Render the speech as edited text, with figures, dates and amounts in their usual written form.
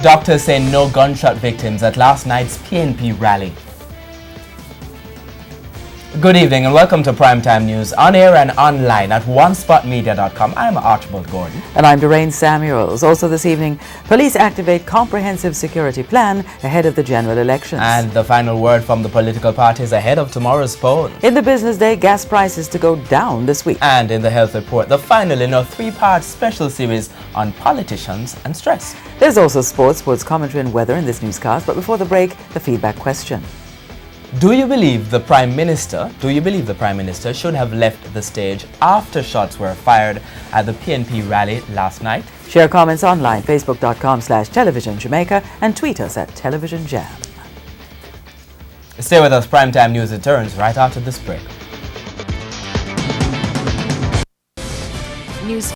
Doctors say no gunshot victims at last night's PNP rally. Good evening and welcome to Primetime News, on air and online at onespotmedia.com. I'm Archibald Gordon. And I'm Doreen Samuels. Also this evening, police activate comprehensive security plan ahead of the general elections. And the final word from the political parties ahead of tomorrow's poll. In the business day, gas prices to go down this week. And in the health report, the final in a three-part special series on politicians and stress. There's also sports commentary and weather in this newscast. But before the break, the feedback question. Do you believe the Prime Minister should have left the stage after shots were fired at the PNP rally last night? Share comments online, facebook.com/television Jamaica, and tweet us at Television Jam. Stay with us, Primetime News returns right after this break. News.